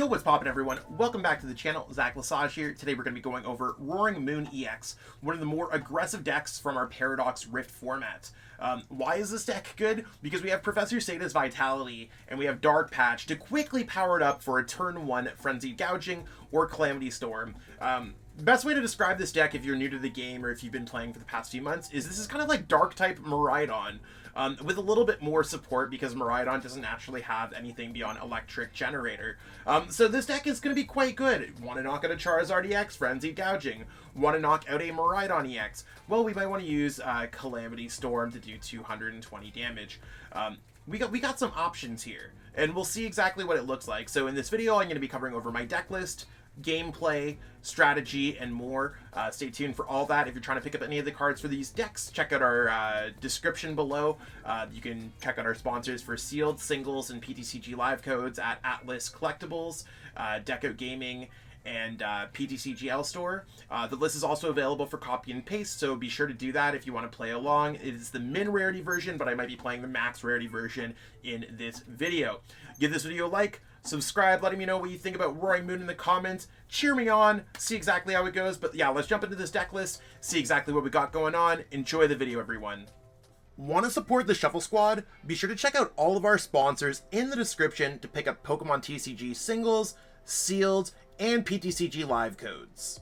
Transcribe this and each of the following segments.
Yo, what's poppin' everyone? Welcome back to the channel. Zach Lesage here. Today we're going to be going over Roaring Moon EX, one of the more aggressive decks from our Paradox Rift format. Why is this deck good? Because we have Professor Sada's Vitality and we have Dark Patch to quickly power it up for a turn 1 Frenzied Gouging or Calamity Storm. Best way to describe this deck if you're new to the game or if you've been playing for the past few months is this is kind of like Dark type Miraidon. With a little bit more support because Miraidon doesn't actually have anything beyond Electric Generator. So this deck is going to be quite good. Want to knock out a Charizard EX, Frenzied Gouging. Want to knock out a Miraidon EX. Well, we might want to use Calamity Storm to do 220 damage. We got some options here, and we'll see exactly what it looks like. So in this video, I'm going to be covering over my deck list, gameplay, strategy, and more. Stay tuned for all that. If you're trying to pick up any of the cards for these decks, check out our description below. You can check out our sponsors for sealed, singles, and PTCG live codes at Atlas Collectibles, Deco Gaming, and PTCGL store. The list is also available for copy and paste, so be sure to do that if you want to play along. It is the min rarity version, but I might be playing the max rarity version in this video. Give this video a like, subscribe, letting me know what you think about Roaring Moon in the comments. Cheer me on, see exactly how it goes. But yeah, let's jump into this deck list, see exactly what we got going on. Enjoy the video, everyone. Want to support the Shuffle Squad? Be sure to check out all of our sponsors in the description to pick up Pokemon TCG singles, sealed, and PTCG live codes.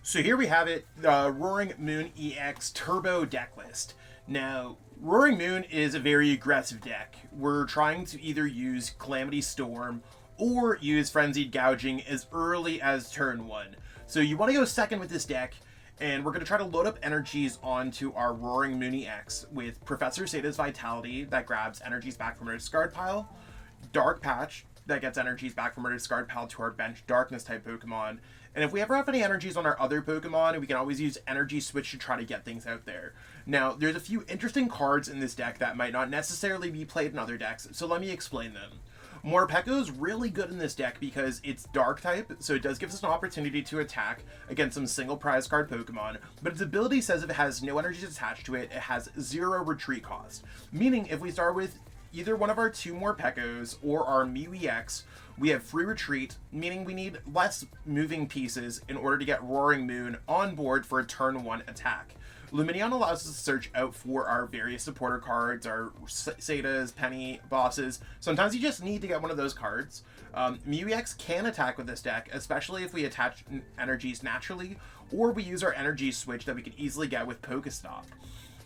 So here we have it, the Roaring Moon EX Turbo deck list. Now, Roaring Moon is a very aggressive deck. We're trying to either use Calamity Storm or use Frenzied Gouging as early as turn 1. So you want to go second with this deck, and we're going to try to load up energies onto our Roaring Moon EX with Professor Sada's Vitality that grabs energies back from our discard pile, Dark Patch that gets energies back from our discard pile to our bench Darkness type Pokemon, and if we ever have any energies on our other Pokemon, we can always use Energy Switch to try to get things out there. Now, there's a few interesting cards in this deck that might not necessarily be played in other decks, so let me explain them. Morpeko is really good in this deck because it's Dark type, so it does give us an opportunity to attack against some single prize card Pokemon, but its ability says if it has no energies attached to it, it has 0 retreat cost. Meaning, if we start with either one of our 2 Morpekos or our Mew EX, we have free retreat, meaning we need less moving pieces in order to get Roaring Moon on board for a turn 1 attack. Lumineon allows us to search out for our various supporter cards, our Sadas, Penny, bosses. Sometimes you just need to get one of those cards. Mew EX can attack with this deck, especially if we attach energies naturally, or we use our Energy Switch that we can easily get with PokéStop.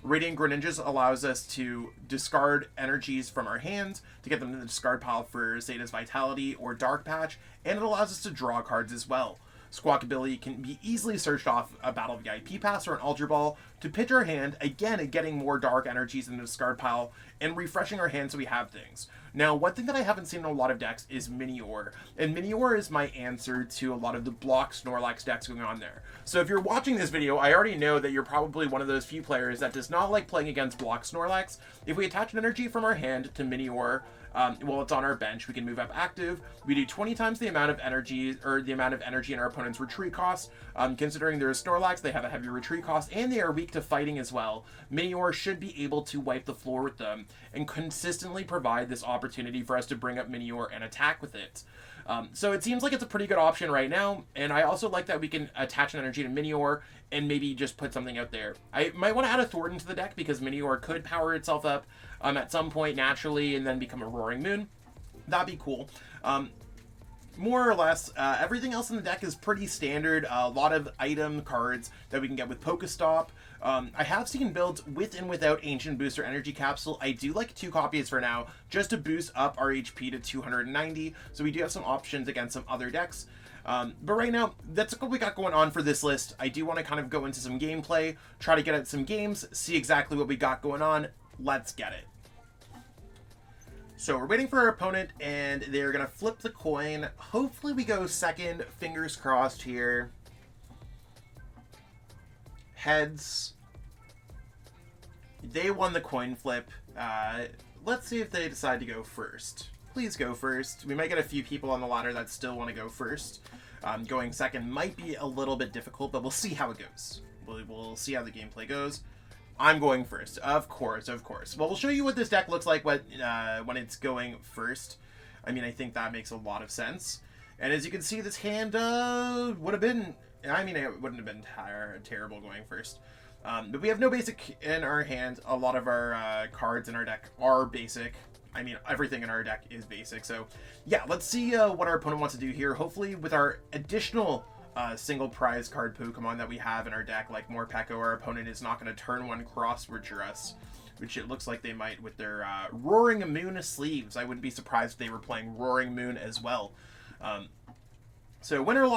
Radiant Greninja allows us to discard energies from our hands to get them to the discard pile for Sada's Vitality or Dark Patch, and it allows us to draw cards as well. Squawkabilly can be easily searched off a Battle VIP Pass or an Ultra Ball to pitch our hand, again getting more dark energies in the discard pile and refreshing our hand so we have things. Now, one thing that I haven't seen in a lot of decks is Minior, and Minior is my answer to a lot of the block Snorlax decks going on there. So if you're watching this video, I already know that you're probably one of those few players that does not like playing against block Snorlax. If we attach an energy from our hand to Minior, while it's on our bench, we can move up active. We do 20 times the amount of energy, or the amount of energy in our opponent's retreat cost. Considering they're a Snorlax, they have a heavier retreat cost, and they are weak to fighting as well. Minior should be able to wipe the floor with them, and consistently provide this opportunity for us to bring up Minior and attack with it. So it seems like it's a pretty good option right now, and I also like that we can attach an energy to Minior and maybe just put something out there. I might want to add a Thornton to the deck because Minior could power itself up at some point naturally and then become a Roaring Moon. That'd be cool. More or less, everything else in the deck is pretty standard. A lot of item cards that we can get with PokéStop. I have seen builds with and without Ancient Booster Energy Capsule. I do like 2 copies for now, just to boost up our HP to 290. So we do have some options against some other decks. But right now, that's what we got going on for this list. I do want to kind of go into some gameplay, try to get at some games, see exactly what we got going on. Let's get it. So we're waiting for our opponent, and they're going to flip the coin. Hopefully we go second. Fingers crossed here. Heads. They won the coin flip. Let's see if they decide to go first. Please go first. We might get a few people on the ladder that still want to go first. Going second might be a little bit difficult, but we'll see how it goes. We'll see how the gameplay goes. I'm going first. Of course, of course. Well, we'll show you what this deck looks like when it's going first. I mean, I think that makes a lot of sense. And as you can see, this hand would have been... I mean, it wouldn't have been terrible going first. But we have no basic in our hand. A lot of our cards in our deck are basic. I mean, everything in our deck is basic. So, yeah, let's see what our opponent wants to do here. Hopefully, with our additional single prize card Pokemon that we have in our deck, like Morpeko, our opponent is not going to turn one Cross Switcher us, which it looks like they might with their Roaring Moon sleeves. I wouldn't be surprised if they were playing Roaring Moon as well. So win or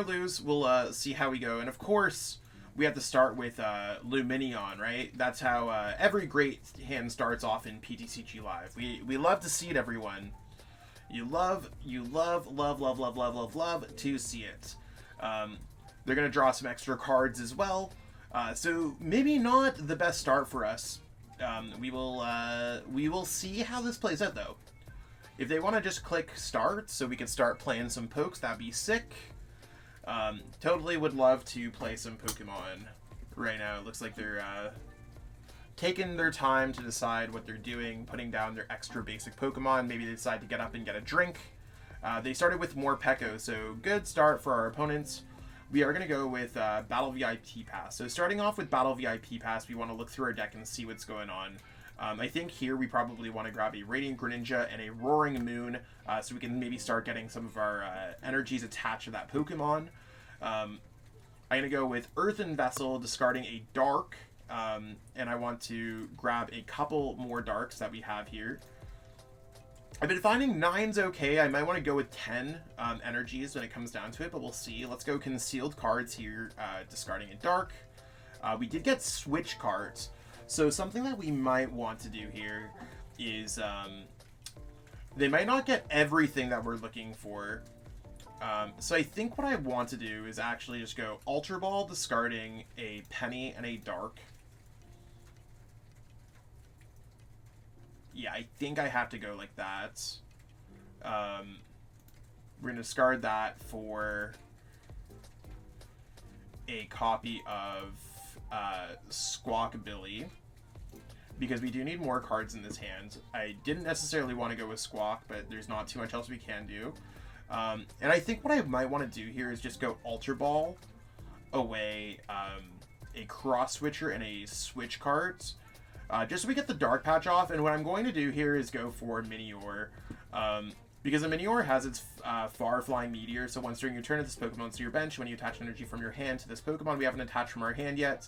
lose, we'll see how we go. And of course, we have to start with Lumineon, right? That's how every great hand starts off in PTCG Live. We love to see it, everyone. You love to see it. They're going to draw some extra cards as well. So maybe not the best start for us. We will see how this plays out, though. If they want to just click start so we can start playing some pokes, that'd be sick. Totally would love to play some Pokemon right now. It looks like they're taking their time to decide what they're doing, putting down their extra basic Pokemon. Maybe they decide to get up and get a drink. They started with Morpeko, so good start for our opponents. We are going to go with Battle VIP Pass. So starting off with Battle VIP Pass, we want to look through our deck and see what's going on. I think here we probably want to grab a Radiant Greninja and a Roaring Moon, so we can maybe start getting some of our energies attached to that Pokemon. I'm going to go with Earthen Vessel, discarding a Dark, and I want to grab a couple more Darks that we have here. I've been finding 9's okay. I might want to go with 10 energies when it comes down to it, but we'll see. Let's go Concealed Cards here, discarding a Dark. We did get Switch Cards. So something that we might want to do here is they might not get everything that we're looking for. So I think what I want to do is actually just go Ultra Ball, discarding a Penny and a Dark. Yeah, I think I have to go like that. We're going to discard that for a copy of Squawkabilly, because we do need more cards in this hand. I didn't necessarily want to go with Squawk, but there's not too much else we can do. And I think what I might want to do here is just go Ultra Ball away a Cross Switcher and a Switch Cards, just so we get the Dark Patch off. And what I'm going to do here is go for Minior, because the Minior has its far-flying meteor, so once during your turn, this Pokemon to your bench. When you attach energy from your hand to this Pokemon, we haven't attached from our hand yet.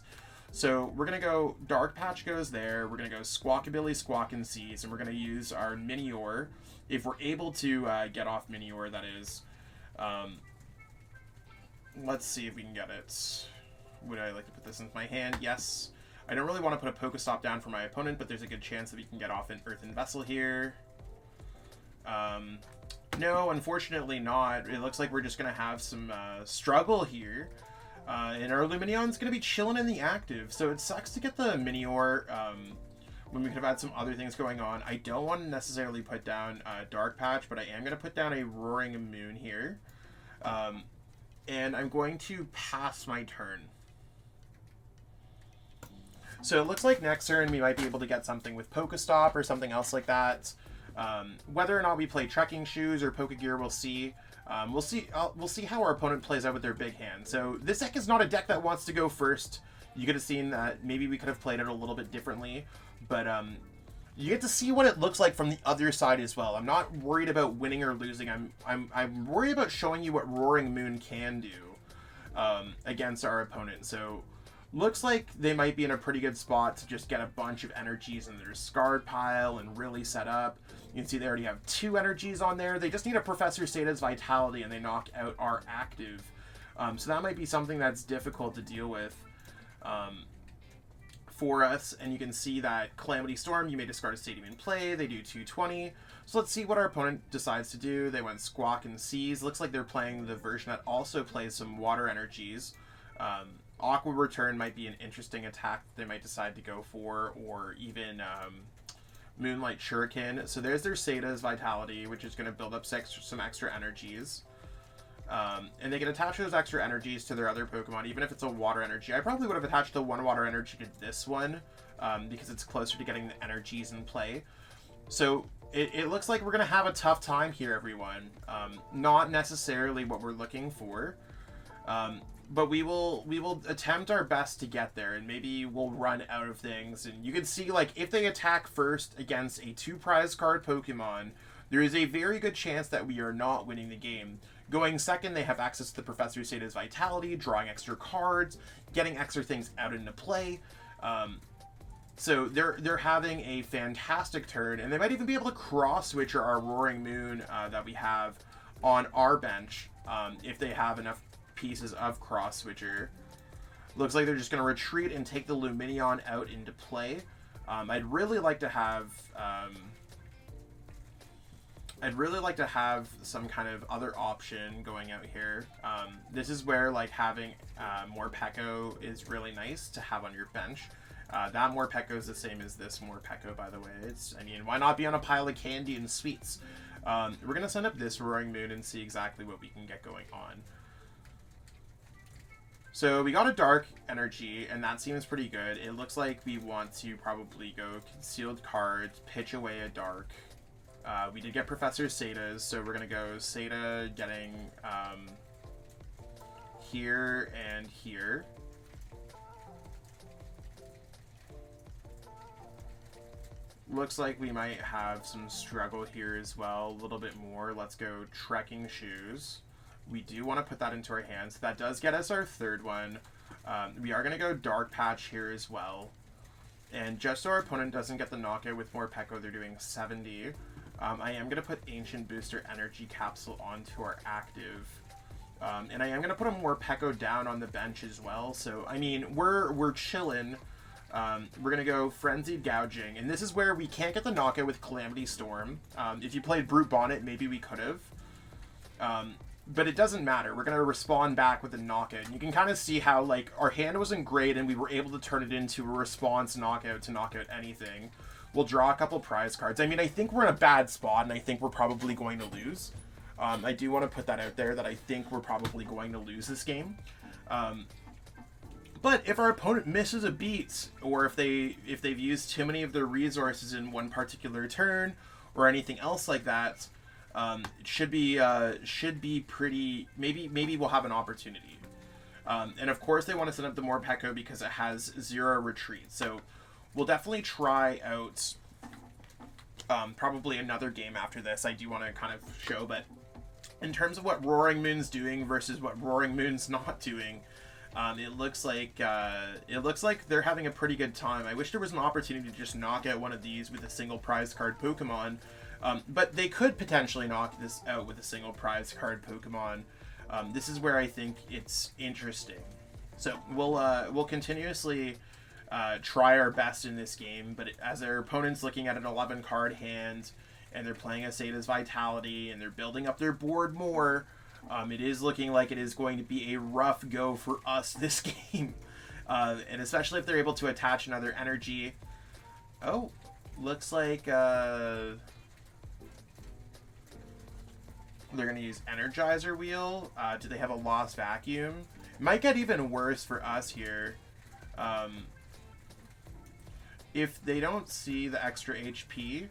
So we're going to go Dark Patch goes there. We're going to go Squawkabilly, Squawk and Seize, and we're going to use our Minior. If we're able to get off Minior, that is. Let's see if we can get it. Would I like to put this into my hand? Yes. I don't really want to put a PokéStop down for my opponent, but there's a good chance that we can get off an Earthen Vessel here. No, unfortunately not. It looks like we're just going to have some struggle here. And our Lumineon's going to be chilling in the active, so it sucks to get the Minior when we could have had some other things going on. I don't want to necessarily put down Dark Patch, but I am going to put down a Roaring Moon here. And I'm going to pass my turn. So it looks like next turn we might be able to get something with PokéStop or something else like that. Whether or not we play Trekking Shoes or Pokegear, we'll see. We'll see how our opponent plays out with their big hand. So this deck is not a deck that wants to go first. You could have seen that maybe we could have played it a little bit differently, but you get to see what it looks like from the other side as well. I'm not worried about winning or losing. I'm worried about showing you what Roaring Moon can do against our opponent. So looks like they might be in a pretty good spot to just get a bunch of energies in their discard pile and really set up. You can see they already have 2 energies on there. They just need a Professor Sada's Vitality and they knock out our active. So that might be something that's difficult to deal with for us. And you can see that Calamity Storm, you may discard a Stadium in play. They do 220. So let's see what our opponent decides to do. They went Squawk and Seize. Looks like they're playing the version that also plays some water energies. Aqua Return might be an interesting attack that they might decide to go for, or even Moonlight Shuriken. So there's their Sada's Vitality, which is going to build up some extra energies. And they can attach those extra energies to their other Pokemon, even if it's a water energy. I probably would have attached the one water energy to this one, because it's closer to getting the energies in play. So it looks like we're going to have a tough time here, everyone. Not necessarily what we're looking for. But we will attempt our best to get there, and maybe we'll run out of things. And you can see, like, if they attack first against a 2 prize card Pokemon, there is a very good chance that we are not winning the game. Going second, they have access to Professor Sada's Vitality, drawing extra cards, getting extra things out into play. So they're having a fantastic turn, and they might even be able to cross switcher our Roaring Moon that we have on our bench if they have enough pieces of Cross Switcher. Looks like they're just going to retreat and take the Lumineon out into play. I'd really like to have some kind of other option going out here. This is where, like, having Morpeko is really nice to have on your bench. That Morpeko is the same as this Morpeko, by the way. I mean, why not be on a pile of candy and sweets? We're going to send up this Roaring Moon and see exactly what we can get going on. So we got a Dark Energy, and that seems pretty good. It looks like we want to probably go Concealed Cards, pitch away a Dark. We did get Professor Sada's, so we're going to go Sada getting here and here. Looks like we might have some struggle here as well, a little bit more. Let's go Trekking Shoes. We do want to put that into our hands. That does get us our third one. We are going to go Dark Patch here as well. And just so our opponent doesn't get the knockout with Morpeko, they're doing 70. I am going to put Ancient Booster Energy Capsule onto our active. And I am going to put a Morpeko down on the bench as well. So, I mean, we're chilling. We're going to go Frenzied Gouging. And this is where we can't get the knockout with Calamity Storm. If you played Brute Bonnet, maybe we could have. But it doesn't matter. We're going to respond back with a knockout. And you can kind of see how, like, our hand wasn't great and we were able to turn it into a response knockout to knock out anything. We'll draw a couple prize cards. I mean, I think we're in a bad spot, and I think we're probably going to lose. I do want to put that out there, that I think we're probably going to lose this game. But if our opponent misses a beat, or if they've used too many of their resources in one particular turn, or anything else like that, it should be pretty. Maybe we'll have an opportunity. And of course, they want to set up the Morpeko because it has 0 retreat. So we'll definitely try out probably another game after this. I do want to kind of show, but in terms of what Roaring Moon's doing versus what Roaring Moon's not doing, it looks like they're having a pretty good time. I wish there was an opportunity to just knock out one of these with a single prize card Pokemon. But they could potentially knock this out with a single prize card Pokemon. This is where I think it's interesting. So we'll continuously try our best in this game, but as their opponent's looking at an 11 card hand, and they're playing a Sada's Vitality, and they're building up their board more, it is looking like it is going to be a rough go for us this game. And especially if they're able to attach another energy. Oh, looks like they're going to use Energizer Wheel. Do they have a Lost Vacuum? It might get even worse for us here. If they don't see the extra HP,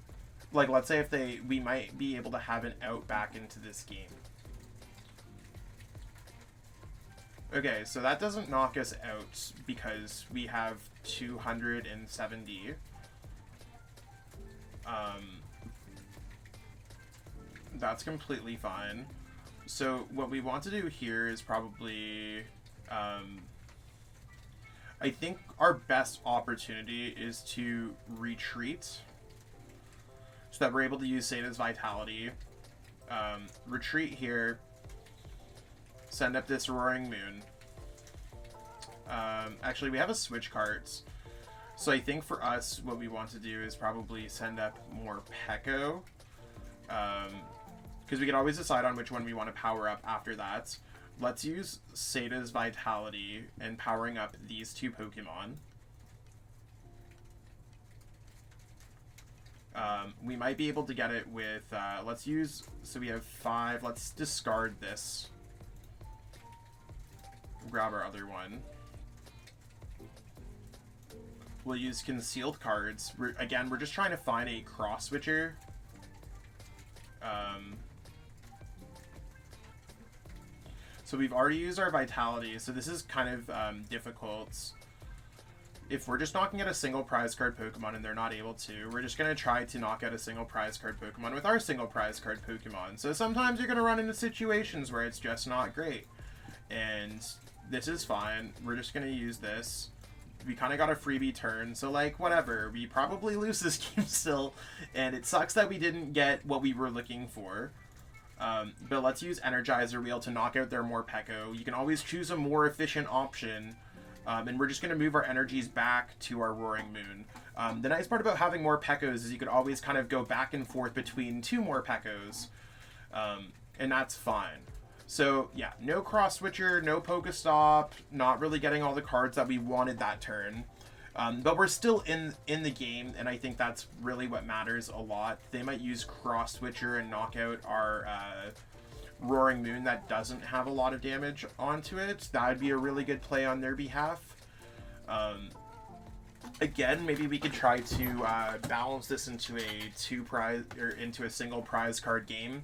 like, let's say if we might be able to have an out back into this game. Okay, so that doesn't knock us out because we have 270. That's completely fine. So what we want to do here is probably, I think our best opportunity is to retreat so that we're able to use Sada's Vitality. Retreat here. Send up this Roaring Moon. Actually, we have a Switch Cards. So I think for us, what we want to do is probably send up more Morpeko. Because we can always decide on which one we want to power up after that. Let's use Sada's Vitality and powering up these two Pokemon. We might be able to get it with, let's use, so we have 5, let's discard this. Grab our other one. We'll use concealed cards. Again, we're just trying to find a Cross Switcher. So we've already used our Vitality, so this is kind of difficult. If we're just knocking out a single prize card Pokemon and they're not able to, we're just going to try to knock out a single prize card Pokemon with our single prize card Pokemon. So sometimes you're going to run into situations where it's just not great. And this is fine. We're just going to use this. We kind of got a freebie turn, so like, whatever. We probably lose this game still, and it sucks that we didn't get what we were looking for. But let's use Energizer Wheel to knock out their Morpeko. You can always choose a more efficient option. And we're just going to move our energies back to our Roaring Moon. The nice part about having more Pekos is you could always kind of go back and forth between two more Pekos. And that's fine. So, yeah, no Cross Switcher, no PokéStop, not really getting all the cards that we wanted that turn. But we're still in the game, and I think that's really what matters a lot. They might use Cross Switcher and knock out our Roaring Moon that doesn't have a lot of damage onto it. That would be a really good play on their behalf. Again, maybe we could try to balance this into a single prize card game.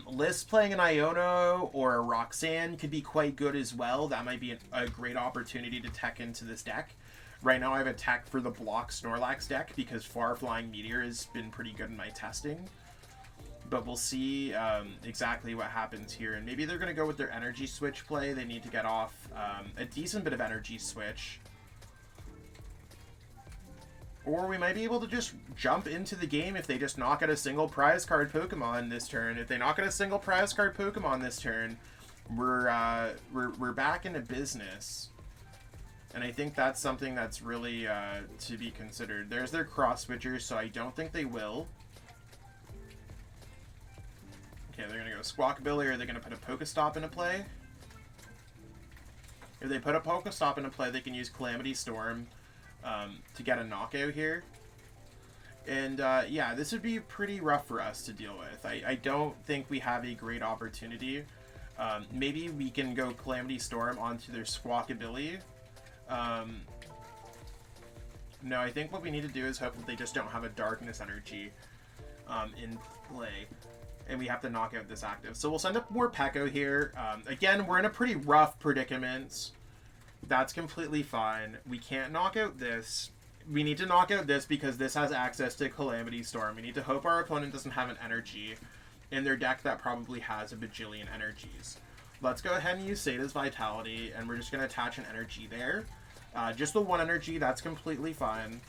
List playing an Iono or a Roxanne could be quite good as well. That might be a great opportunity to tech into this deck. Right now I have a tech for the block Snorlax deck because Far-Flying Meteor has been pretty good in my testing. But we'll see exactly what happens here. And maybe they're going to go with their Energy Switch play. They need to get off a decent bit of Energy Switch. Or we might be able to just jump into the game if they just knock out a single prize card Pokemon this turn. If they knock out a single prize card Pokemon this turn, we're back into business. And I think that's something that's really to be considered. There's their Cross Switchers, so I don't think they will. Okay, they're going to go Squawkabilly, or are they going to put a PokéStop into play? If they put a PokéStop into play, they can use Calamity Storm to get a knockout here. And yeah, this would be pretty rough for us to deal with. I don't think we have a great opportunity. Maybe we can go Calamity Storm onto their Squawkabilly. No, I think what we need to do is hope that they just don't have a Darkness Energy in play. And we have to knock out this active. So we'll send up Morpeko here. Again, we're in a pretty rough predicament. That's completely fine. We can't knock out this. We need to knock out this because this has access to Calamity Storm. We need to hope our opponent doesn't have an energy in their deck that probably has a bajillion energies. Let's go ahead and use Sada's Vitality, and we're just going to attach an energy there. Just the one energy, that's completely fine.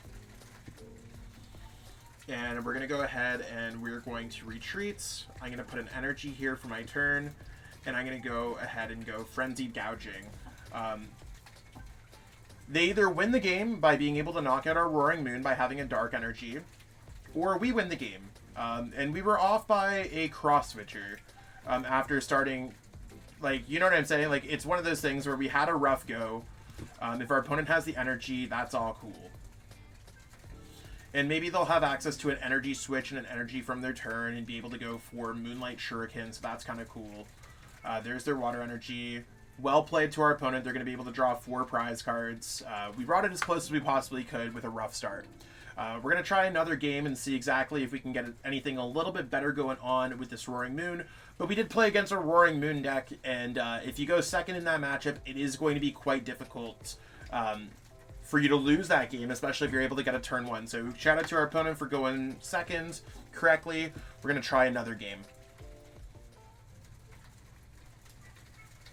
And we're going to go ahead and we're going to retreat. I'm going to put an energy here for my turn, and I'm going to go ahead and go Frenzied Gouging. They either win the game by being able to knock out our Roaring Moon by having a Dark Energy, or we win the game. And we were off by a Cross Switcher after starting, like, you know what I'm saying? Like, it's one of those things where we had a rough go. If our opponent has the energy, that's all cool. And maybe they'll have access to an Energy Switch and an energy from their turn and be able to go for Moonlight Shuriken, so that's kind of cool. There's their Water Energy. Well played to our opponent. They're going to be able to draw 4 prize cards. We brought it as close as we possibly could with a rough start. We're going to try another game and see exactly if we can get anything a little bit better going on with this Roaring Moon. But we did play against a Roaring Moon deck, and if you go second in that matchup, it is going to be quite difficult for you to lose that game, especially if you're able to get a turn 1. So shout out to our opponent for going second correctly. We're going to try another game.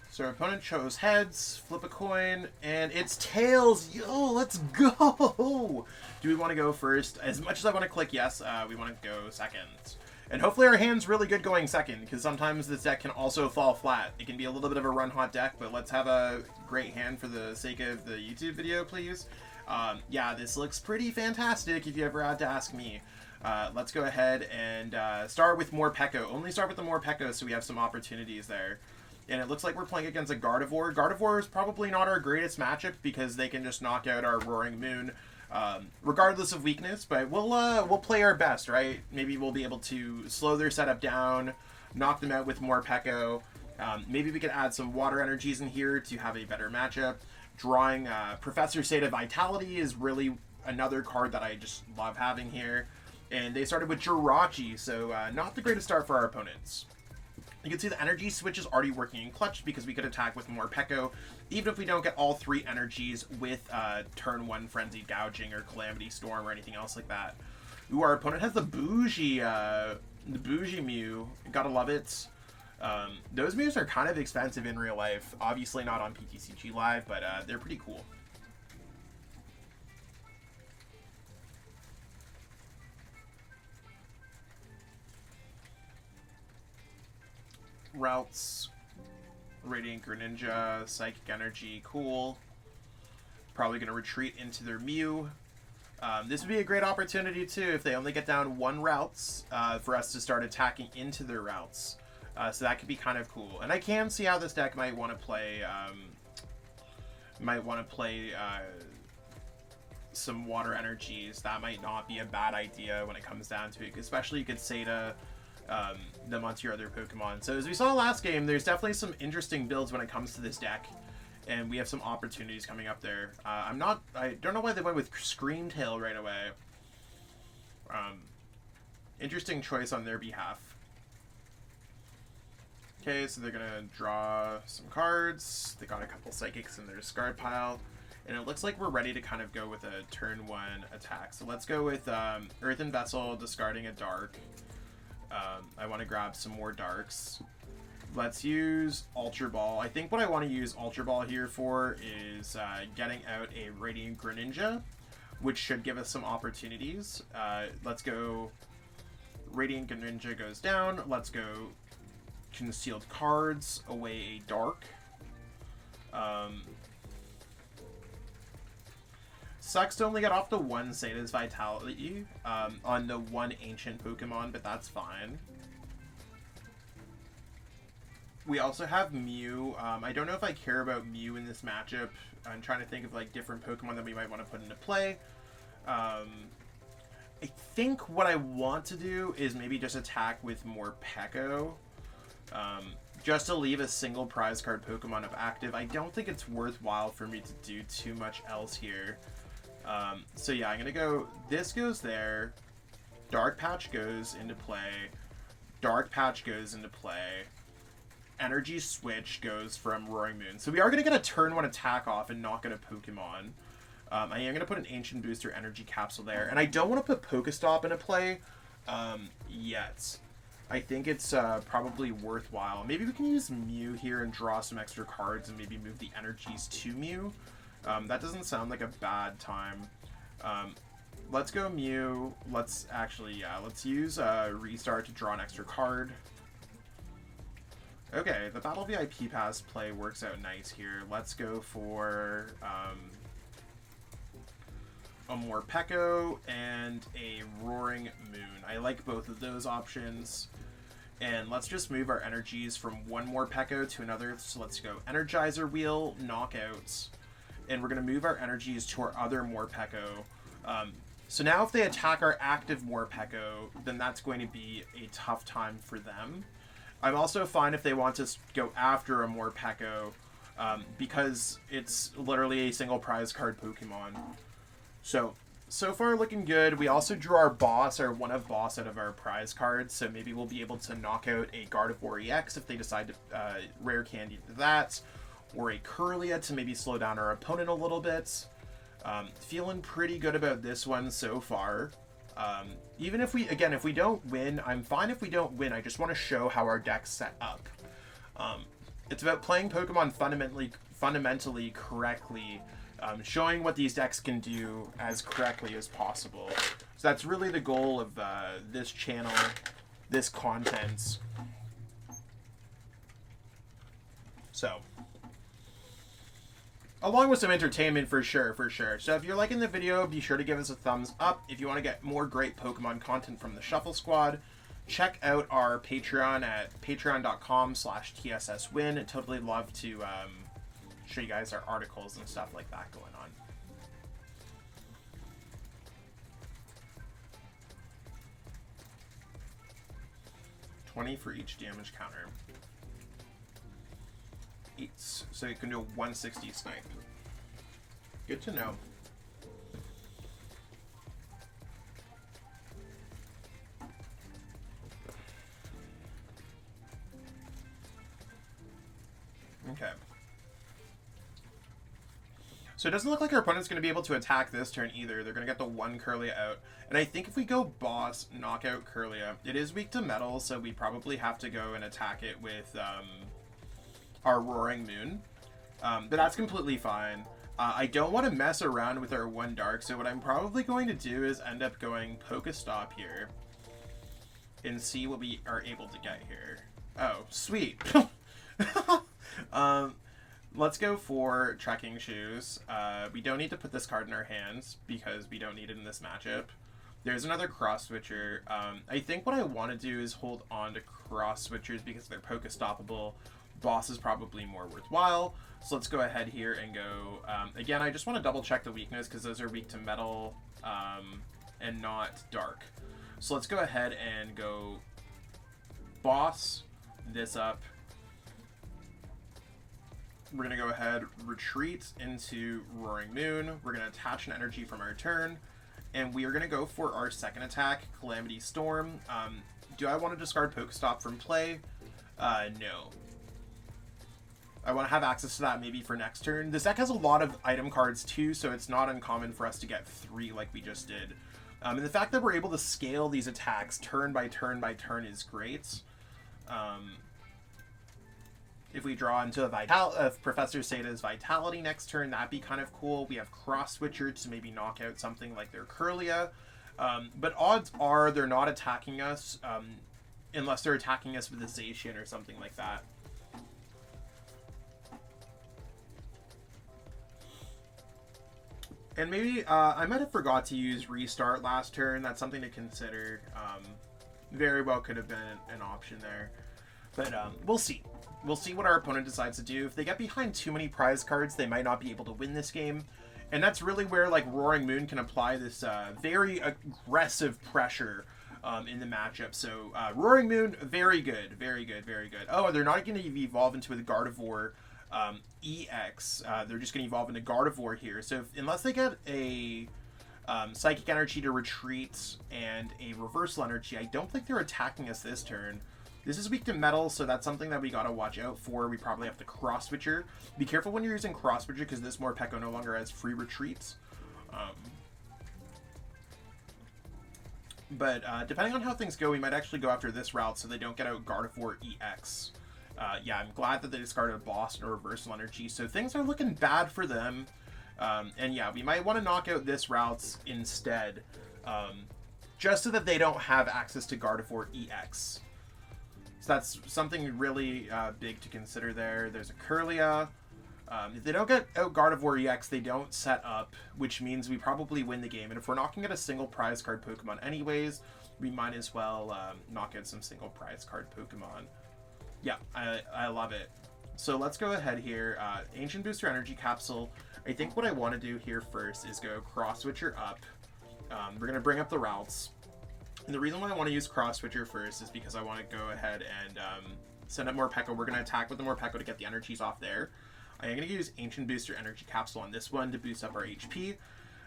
So our opponent chose heads, flip a coin, and it's tails. Yo, let's go. Do we want to go first? As much as I want to click yes, we want to go second. And hopefully our hand's really good going second, because sometimes this deck can also fall flat. It can be a little bit of a run-hot deck, but let's have a great hand for the sake of the YouTube video, please. Yeah, this looks pretty fantastic if you ever had to ask me. Let's go ahead and start with Morpeko. Only start with the Morpeko so we have some opportunities there. And it looks like we're playing against a Gardevoir. Gardevoir is probably not our greatest matchup because they can just knock out our Roaring Moon regardless of weakness, but we'll play our best, right? Maybe we'll be able to slow their setup down, knock them out with Morpeko. Maybe we could add some water energies in here to have a better matchup. Drawing Professor Sada Vitality is really another card that I just love having here. And they started with Jirachi, so not the greatest start for our opponents. You can see the Energy Switch is already working in clutch because we could attack with Morpeko, even if we don't get all 3 energies with turn 1 Frenzied Gouging or Calamity Storm or anything else like that. Ooh, our opponent has the Bougie Mew. Gotta love it. Those Mews are kind of expensive in real life. Obviously not on PTCG Live, but they're pretty cool. Routes, Radiant Greninja, Psychic Energy, cool. Probably going to retreat into their Mew. This would be a great opportunity too if they only get down 1 routes for us to start attacking into their routes. So that could be kind of cool. And I can see how this deck might want to play some water energies. That might not be a bad idea when it comes down to it, especially you could Sada them onto your other Pokemon. So as we saw last game, there's definitely some interesting builds when it comes to this deck, and we have some opportunities coming up there. I don't know why they went with Screamtail right away. Interesting choice on their behalf. Okay, so they're gonna draw some cards. They got a couple Psychics in their discard pile, and it looks like we're ready to kind of go with a turn 1 attack. So let's go with Earthen Vessel, discarding a Dark. I want to grab some more Darks. Let's use Ultra Ball. I think what I want to use Ultra Ball here for is getting out a Radiant Greninja, which should give us some opportunities. Let's go Radiant Greninja goes down. Let's go Concealed Cards, away a Dark. Sucks to only get off the 1 Sada's Vitality on the 1 Ancient Pokemon, but that's fine. We also have Mew. I don't know if I care about Mew in this matchup. I'm trying to think of like different Pokemon that we might want to put into play. I think what I want to do is maybe just attack with Morpeko. Just to leave a single prize card Pokemon up active. I don't think it's worthwhile for me to do too much else here. So yeah, I'm gonna go, this goes there, Dark Patch goes into play, Dark Patch goes into play, Energy Switch goes from Roaring Moon. So we are gonna get a turn 1 attack off and not get a Pokemon. I am gonna put an Ancient Booster Energy Capsule there, and I don't want to put PokéStop into play yet. I think it's probably worthwhile. Maybe we can use Mew here and draw some extra cards and maybe move the energies to Mew. That doesn't sound like a bad time. Let's go Mew. Let's use Restart to draw an extra card. Okay, the Battle VIP Pass play works out nice here. Let's go for a Morpeko and a Roaring Moon. I like both of those options. And let's just move our energies from one Morpeko to another. So let's go Energizer Wheel, Knockouts. And we're going to move our energies to our other Morpeko. So now if they attack our active Morpeko, then that's going to be a tough time for them. I'm also fine if they want to go after a Morpeko, because it's literally a single prize card Pokemon. So far looking good. We also drew our boss, our one of boss out of our prize cards, so maybe we'll be able to knock out a Gardevoir EX if they decide to rare candy that, or a Kirlia to maybe slow down our opponent a little bit. Feeling pretty good about this one so far. Even if we don't win, I'm fine if we don't win. I just want to show how our deck's set up. It's about playing Pokemon fundamentally correctly, showing what these decks can do as correctly as possible. So that's really the goal of this channel, this content. So, along with some entertainment for sure. So if you're liking the video, be sure to give us a thumbs up. If you want to get more great Pokemon content from the Shuffle Squad, check out our Patreon at patreon.com/TSSWin. I'd totally love to show you guys our articles and stuff like that going on. $20 for each damage counter. 8, so you can do a 160 snipe. Good to know. Okay. So it doesn't look like our opponent's going to be able to attack this turn either. They're going to get the one Kirlia out. And I think if we go boss, knock out Kirlia, it is weak to metal, so we probably have to go and attack it with our Roaring Moon. But that's completely fine. I don't want to mess around with our one dark, so what I'm probably going to do is end up going PokéStop here and see what we are able to get here. Oh, sweet. Let's go for Trekking Shoes. We don't need to put this card in our hands because we don't need it in this matchup. There's another Cross Switcher. I think what I want to do is hold on to Cross Switchers because they're Pokestoppable. Boss is probably more worthwhile. So let's go ahead here and go. Again, I just want to double check the weakness because those are weak to metal and not dark. So let's go ahead and go boss this up. We're going to go ahead, retreat into Roaring Moon. We're going to attach an energy from our turn. And we are going to go for our second attack, Calamity Storm. Do I want to discard PokéStop from play? No. I want to have access to that maybe for next turn. This deck has a lot of item cards too, so it's not uncommon for us to get 3 like we just did. And the fact that we're able to scale these attacks turn by turn by turn is great. If we draw into Professor Sada's Vitality next turn, that'd be kind of cool. We have Cross Switcher to maybe knock out something like their Kirlia. But odds are they're not attacking us unless they're attacking us with a Zacian or something like that. And maybe I might have forgot to use Restart last turn. That's something to consider. Very well could have been an option there. But we'll see. We'll see what our opponent decides to do. If they get behind too many prize cards, they might not be able to win this game. And that's really where like Roaring Moon can apply this very aggressive pressure in the matchup. So Roaring Moon, very good, very good, very good. Oh, they're not going to evolve into a Gardevoir EX. They're just going to evolve into Gardevoir here. So unless they get a Psychic Energy to retreat and a Reversal Energy, I don't think they're attacking us this turn. This is weak to metal, so that's something that we gotta watch out for. We probably have to Cross Switcher. Be careful when you're using Cross Switcher because this Morpeko no longer has free retreats. But depending on how things go, we might actually go after this route so they don't get out Gardevoir EX. Yeah, I'm glad that they discarded a boss and a Reversal Energy, so things are looking bad for them. And yeah, we might want to knock out this route instead, just so that they don't have access to Gardevoir EX. So that's something really big to consider there. There's a Kirlia. If they don't get out Gardevoir EX, they don't set up, which means we probably win the game. And if we're not going to get a single prize card Pokemon anyways, we might as well knock out some single prize card Pokemon. Yeah, I love it. So let's go ahead here. Ancient Booster Energy Capsule. I think what I want to do here first is go Cross Switcher up. We're going to bring up the routes. And the reason why I want to use Cross Switcher first is because I want to go ahead and send up Morpeko. We're going to attack with the Morpeko to get the energies off there. I am going to use Ancient Booster Energy Capsule on this one to boost up our HP.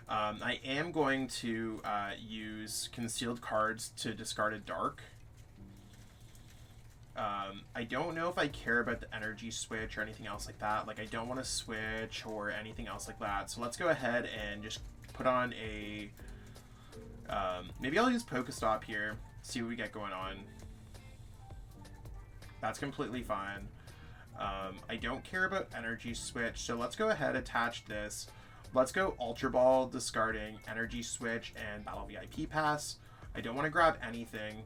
I am going to use Concealed Cards to discard a Dark. I don't know if I care about the Energy Switch or anything else like that. Like, I don't want to switch or anything else like that. So let's go ahead and just put on a... maybe I'll use PokéStop here, see what we get going on. That's completely fine. I don't care about Energy Switch, so let's go ahead, attach this. Let's go Ultra Ball, discarding Energy Switch and Battle VIP Pass. I don't want to grab anything.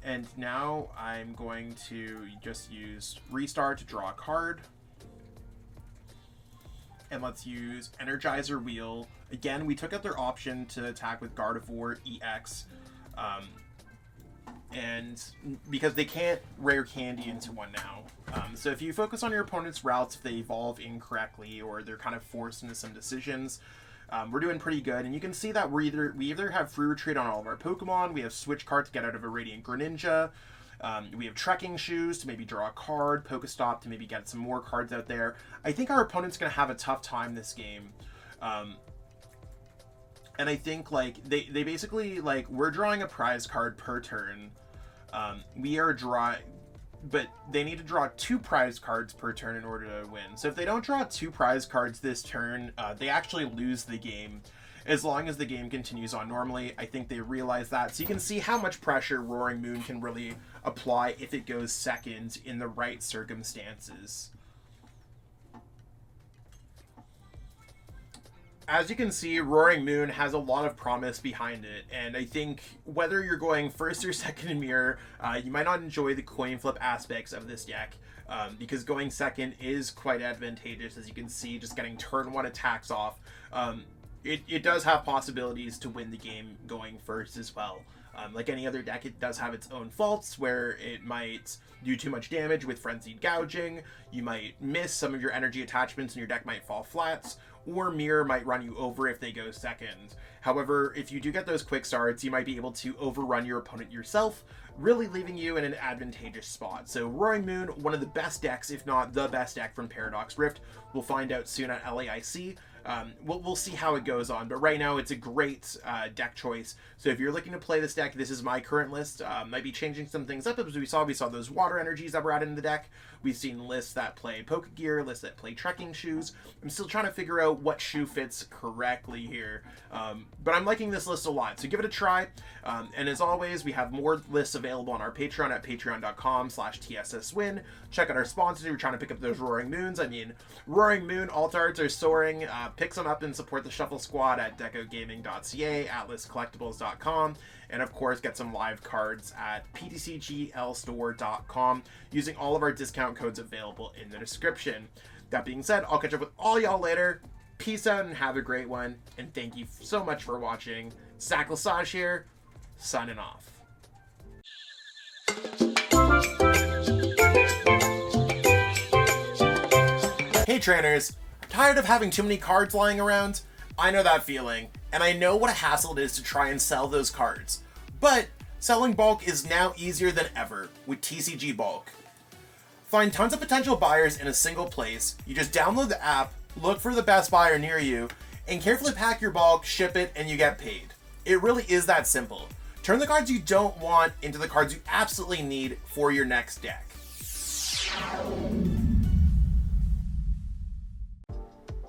And now I'm going to just use Restart to draw a card. And let's use Energizer Wheel. Again, we took out their option to attack with Gardevoir EX. And because they can't rare candy into one now. So if you focus on your opponent's routes, if they evolve incorrectly or they're kind of forced into some decisions, we're doing pretty good. And you can see that we either have free retreat on all of our Pokemon, we have Switch Cart to get out of a Radiant Greninja, we have Trekking Shoes to maybe draw a card, PokéStop to maybe get some more cards out there. I think our opponent's going to have a tough time this game. And I think, like, they basically, like, we're drawing a prize card per turn. We are but they need to draw 2 prize cards per turn in order to win. So if they don't draw 2 prize cards this turn, they actually lose the game. As long as the game continues on normally, I think they realize that. So you can see how much pressure Roaring Moon can really apply if it goes second in the right circumstances. As you can see, Roaring Moon has a lot of promise behind it, and I think whether you're going first or second in Mirror, you might not enjoy the coin flip aspects of this deck, because going second is quite advantageous. As you can see, just getting turn 1 attacks off. It does have possibilities to win the game going first as well. Like any other deck, it does have its own faults where it might do too much damage with Frenzied Gouging, you might miss some of your energy attachments and your deck might fall flats, or Mirror might run you over if they go second. However, if you do get those quick starts, you might be able to overrun your opponent yourself, really leaving you in an advantageous spot. So Roaring Moon, one of the best decks, if not the best deck from Paradox Rift. We'll find out soon at LAIC. We'll see how it goes on, but right now it's a great deck choice. So if you're looking to play this deck, this is my current list. Might be changing some things up as we saw those water energies that were added in the deck. We've seen lists that play Pokegear, lists that play Trekking Shoes. I'm still trying to figure out what shoe fits correctly here, but I'm liking this list a lot, so give it a try. And as always, we have more lists available on our Patreon at patreon.com/TSSWin. Check out our sponsors if you're trying to pick up those Roaring Moons. I mean, Roaring Moon alt arts are soaring. Pick some up and support the Shuffle Squad at decogaming.ca, atlascollectibles.com, and of course get some live cards at PTCGLstore.com using all of our discount codes available in the description. That being said, I'll catch up with all y'all later. Peace out and have a great one, and thank you so much for watching. Zach Lesage here, signing off. Hey trainers, tired of having too many cards lying around? I know that feeling, and I know what a hassle it is to try and sell those cards. But selling bulk is now easier than ever with TCG Bulk. Find tons of potential buyers in a single place. You just download the app, look for the best buyer near you, and carefully pack your bulk, ship it, and you get paid. It really is that simple. Turn the cards you don't want into the cards you absolutely need for your next deck.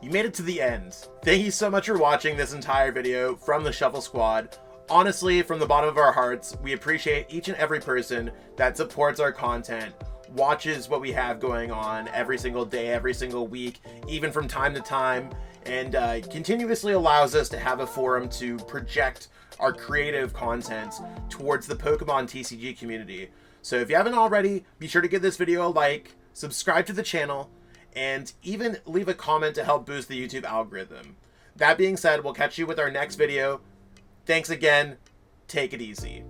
You made it to the end. Thank you so much for watching this entire video from the Shuffle Squad. Honestly, from the bottom of our hearts, we appreciate each and every person that supports our content, watches what we have going on every single day, every single week, even from time to time, and continuously allows us to have a forum to project our creative content towards the Pokemon TCG community. So if you haven't already, be sure to give this video a like, subscribe to the channel, and even leave a comment to help boost the YouTube algorithm. That being said, we'll catch you with our next video. Thanks again. Take it easy.